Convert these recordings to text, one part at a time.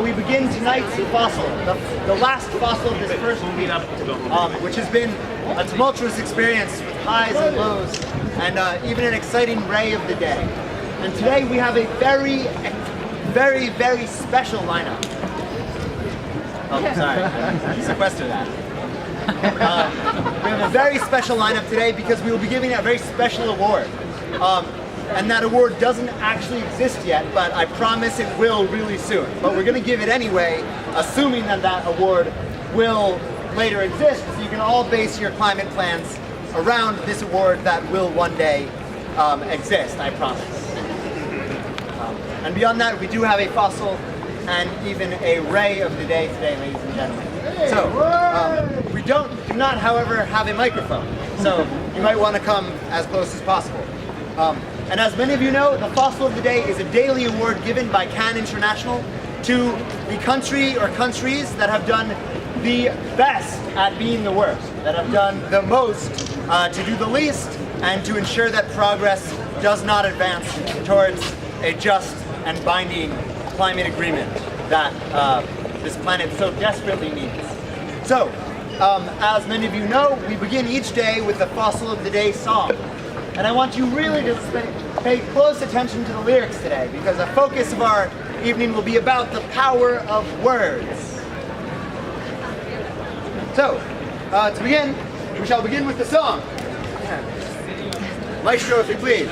We begin tonight's fossil, the last fossil of this first week, which has been a tumultuous experience with highs and lows, and even an exciting ray of the day. And today we have a very, very special lineup. Oh, sorry, sequester that. We have a very special lineup today because we will be giving a very special award. And that award doesn't actually exist yet, but I promise it will really soon. But we're going to give it anyway, assuming that that award will later exist, so you can all base your climate plans around this award that will one day exist, I promise. And beyond that, we do have a fossil and even a ray of the day today, ladies and gentlemen. So, we do not, however, have a microphone, so you might want to come as close as possible. And as many of you know, the Fossil of the Day is a daily award given by Can International to the country or countries that have done the best at being the worst, that have done the most to do the least, and to ensure that progress does not advance towards a just and binding climate agreement that this planet so desperately needs. So, as many of you know, we begin each day with the Fossil of the Day song. And I want you really to pay close attention to the lyrics today, because the focus of our evening will be about the power of words. So, to begin, we shall begin with the song. Maestro, if you please.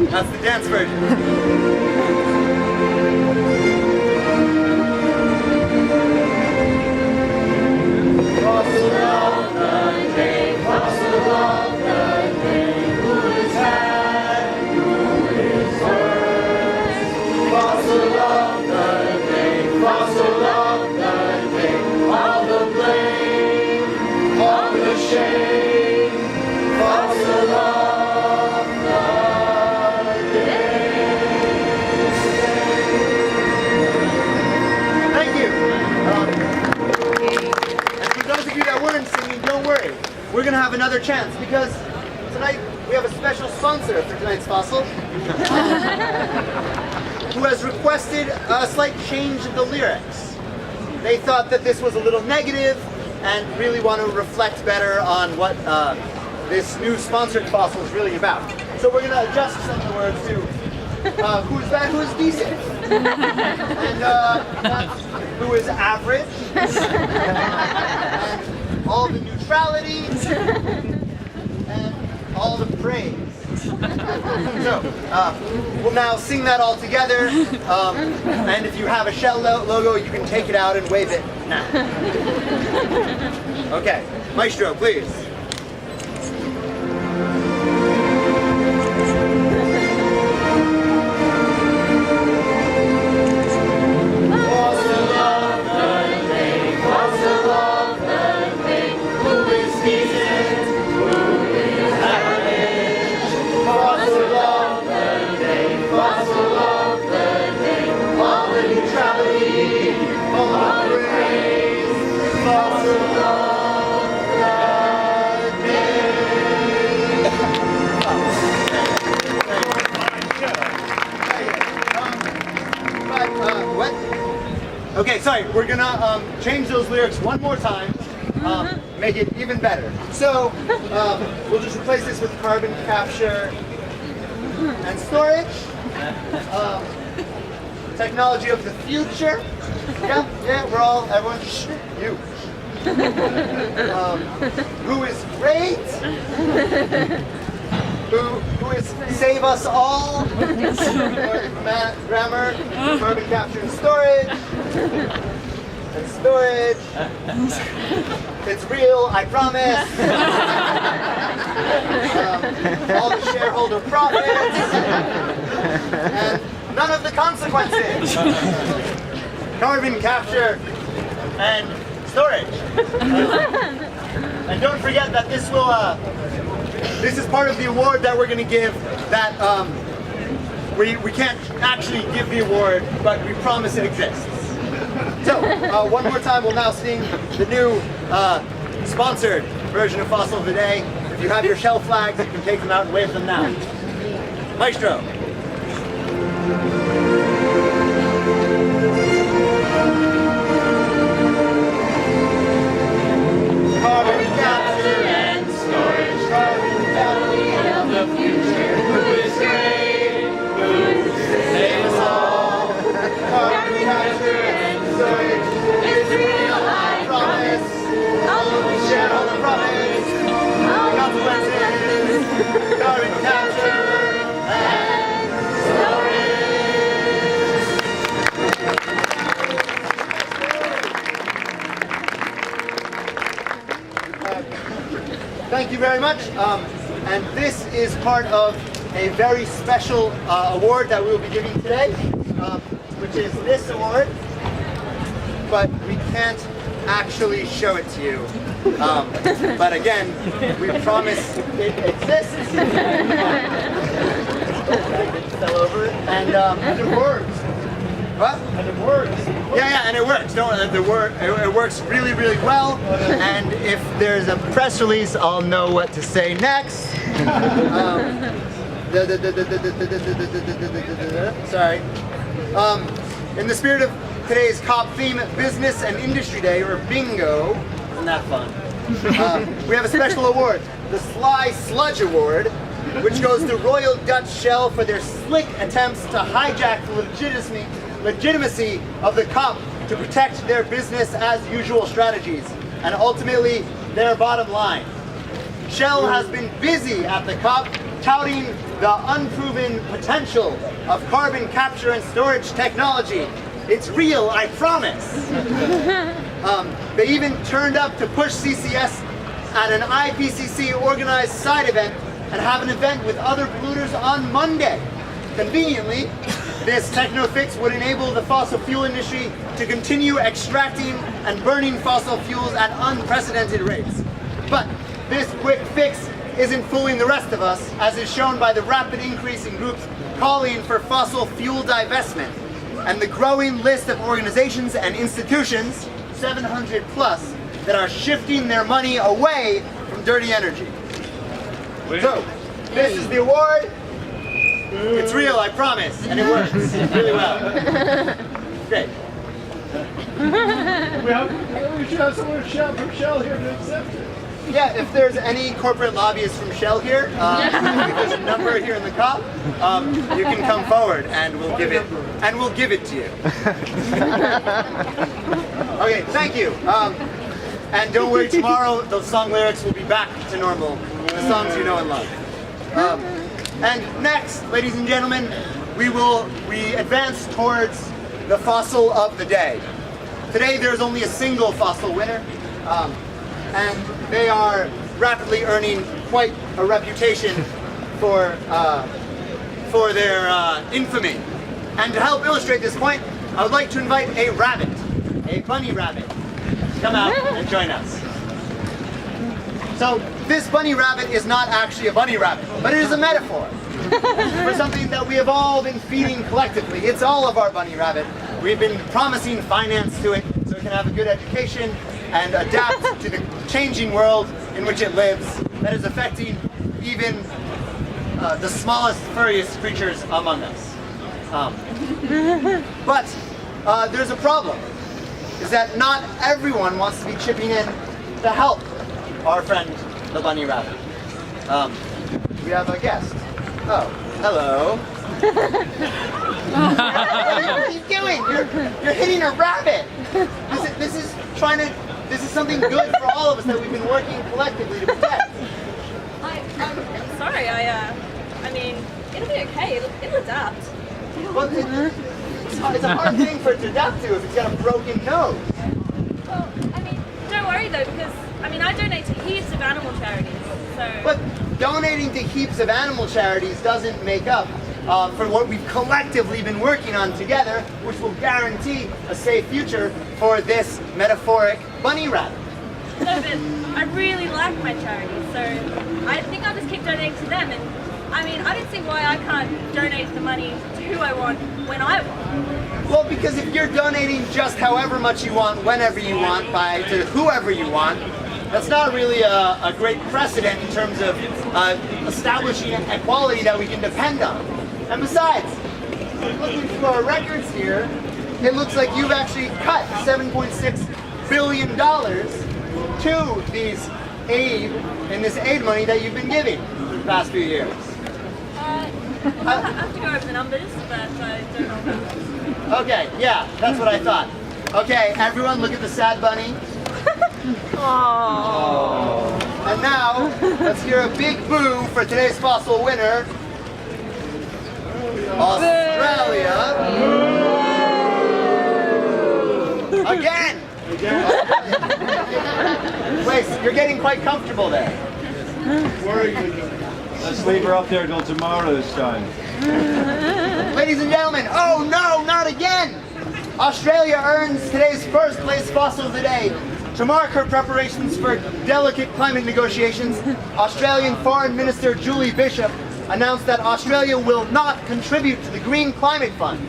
That's the dance version. Fossil of the day, fossil of the day, who is had, who is worse? Fossil of the day, fossil of the day, all the blame, all the shame, fossil of the day. Thank you. Those of you that weren't singing, don't worry. We're going to have another chance because tonight we have a special sponsor for tonight's fossil who has requested a slight change in the lyrics. They thought that this was a little negative and really want to reflect better on what this new sponsored fossil is really about. So we're going to adjust some of the words to who's bad, who's decent, and that's who is average, and all the neutrality, and all the praise. So, we'll now sing that all together, and if you have a Shell logo, you can take it out and wave it now. Okay, Maestro, please. Okay, sorry, we're gonna change those lyrics one more time, make it even better. So, we'll just replace this with carbon capture and storage. Technology of the future. Yeah, everyone, you. Who is great? Who is save us all? Grammar, carbon capture and storage. And storage. It's real, I promise. All the shareholder profits. And none of the consequences. Carbon capture and storage. And don't forget that this will this is part of the award that we're going to give that we can't actually give the award, but we promise it exists. So, one more time, we'll now sing the new sponsored version of Fossil of the Day. If you have your Shell flags, you can take them out and wave them now. Maestro. Carbon capture and storage, carbon capture of the future. Food is great, food save us all. Carbon capture and storage is real, I promise. We share all the profits, consequences. Carbon capture and storage. Thank you very much. And this is part of a very special award that we will be giving today, which is this award. But we can't actually show it to you. But again, we promise it exists. Fell over. And it works. What? And it works. Yeah, and it works. It works really, really well. And if there's a press release, I'll know what to say next. Sorry. In the spirit of today's COP theme, Business and Industry Day, or Bingo. Isn't that fun? We have a special award, the Sly Sludge Award, which goes to Royal Dutch Shell for their slick attempts to hijack the legitimacy of the COP to protect their business as usual strategies, and ultimately their bottom line. Shell has been busy at the COP touting the unproven potential of carbon capture and storage technology. It's real, I promise. They even turned up to push CCS at an IPCC organized side event and have an event with other polluters on Monday. Conveniently, this techno-fix would enable the fossil fuel industry to continue extracting and burning fossil fuels at unprecedented rates. But this quick fix isn't fooling the rest of us, as is shown by the rapid increase in groups calling for fossil fuel divestment and the growing list of organizations and institutions, 700 plus, that are shifting their money away from dirty energy. So, this is the award. It's real, I promise, and it works really well. Great. We should have someone from Shell here to accept it. Yeah, if there's any corporate lobbyists from Shell here, there's a number here in the COP. You can come forward, and we'll give it to you. Okay, thank you. And don't worry, tomorrow the song lyrics will be back to normal, the songs you know and love. And next, ladies and gentlemen, we advance towards the fossil of the day. Today there's only a single fossil winner, and they are rapidly earning quite a reputation for their infamy. And to help illustrate this point, I would like to invite a rabbit, a bunny rabbit, to come out and join us. So this bunny rabbit is not actually a bunny rabbit, but it is a metaphor for something that we have all been feeding collectively. It's all of our bunny rabbit. We've been promising finance to it so it can have a good education and adapt to the changing world in which it lives that is affecting even the smallest, furriest creatures among us. But there's a problem, is that not everyone wants to be chipping in to help our friend, the bunny rabbit. We have a guest. Oh, hello. What are you doing? You're hitting a rabbit. This is something good for all of us that we've been working collectively to protect. I'm sorry. I mean, it'll be okay. It'll adapt. Well, it's a hard thing for it to adapt to if it's got a broken nose. Well, I mean, don't worry though, because I donate to heaps of animal charities. So. But donating to heaps of animal charities doesn't make up for what we've collectively been working on together, which will guarantee a safe future for this metaphoric bunny rabbit. No, but I really like my charities, so I think I'll just keep donating to them. And I mean, I don't see why I can't donate the money to who I want when I want. Well, because if you're donating just however much you want, whenever you want, to whoever you want, that's not really a great precedent in terms of establishing equality that we can depend on. And besides, looking through our records here, it looks like you've actually cut $7.6 billion to these aid, and this aid money that you've been giving for the past few years. I have to go over the numbers, but I don't know. Okay, yeah, that's what I thought. Okay, everyone look at the sad bunny. And now, let's hear a big boo for today's fossil winner, Australia. Again! Wait, you're getting quite comfortable there. Where are you? Let's leave her up there till tomorrow this time. Ladies and gentlemen, oh no, not again! Australia earns today's first place fossil of the day. To mark her preparations for delicate climate negotiations, Australian Foreign Minister Julie Bishop announced that Australia will not contribute to the Green Climate Fund.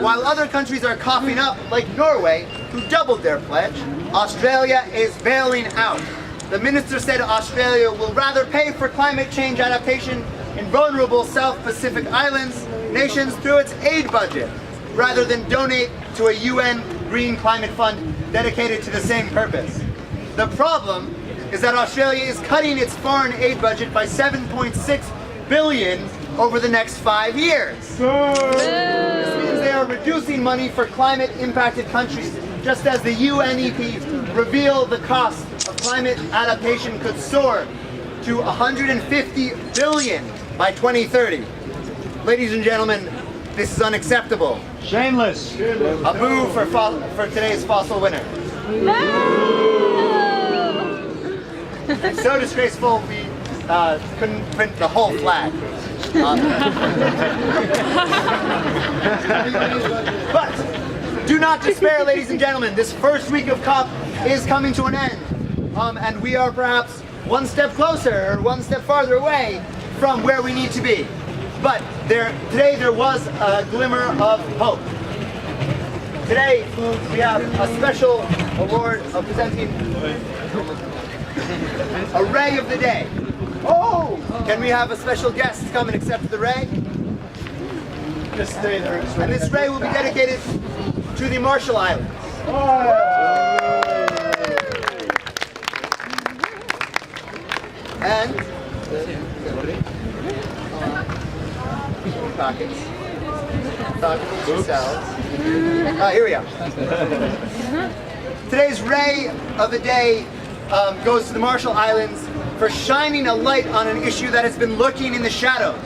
While other countries are coughing up, like Norway, who doubled their pledge, Australia is bailing out. The minister said Australia will rather pay for climate change adaptation in vulnerable South Pacific Islands nations through its aid budget, rather than donate to a UN Green Climate Fund dedicated to the same purpose. The problem is that Australia is cutting its foreign aid budget by $7.6 billion over the next 5 years. This means they are reducing money for climate-impacted countries, just as the UNEP revealed the cost of climate adaptation could soar to $150 billion by 2030. Ladies and gentlemen, this is unacceptable. Shameless! A boo for today's fossil winner. And so disgraceful, we couldn't print the whole flag. But do not despair, ladies and gentlemen. This first week of COP is coming to an end. And we are perhaps one step closer or one step farther away from where we need to be. But today there was a glimmer of hope. Today we have a special award of presenting a ray of the day. Oh! Can we have a special guest come and accept the ray? Just stay there. And this ray will be dedicated to the Marshall Islands. And pockets. Pockets yourselves. Here we are. Today's ray of the day goes to the Marshall Islands for shining a light on an issue that has been lurking in the shadows.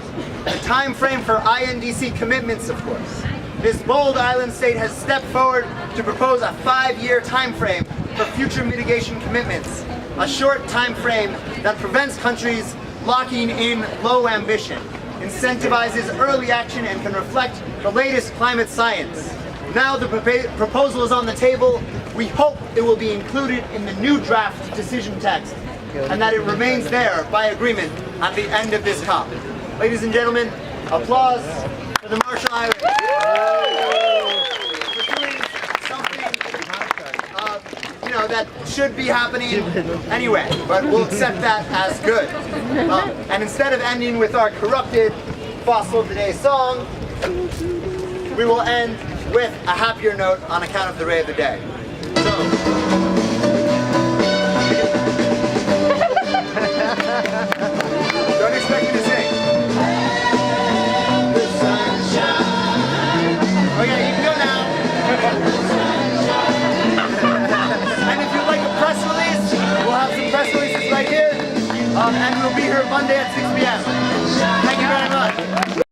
The time frame for INDC commitments, of course. This bold island state has stepped forward to propose a 5-year time frame for future mitigation commitments. A short time frame that prevents countries locking in low ambition, incentivizes early action, and can reflect the latest climate science. Now the proposal is on the table. We hope it will be included in the new draft decision text, and that it remains there by agreement at the end of this COP. Ladies and gentlemen, applause for the Marshall Islands. For doing something, that should be happening anyway, but we'll accept that as good. And instead of ending with our corrupted Fossil of the Day song, we will end with a happier note on account of the ray of the day. Don't expect me to sing. The sunshine. Okay, you can go now. And if you'd like a press release, we'll have some press releases right here. And we'll be here Monday at 6 p.m. Thank you very much.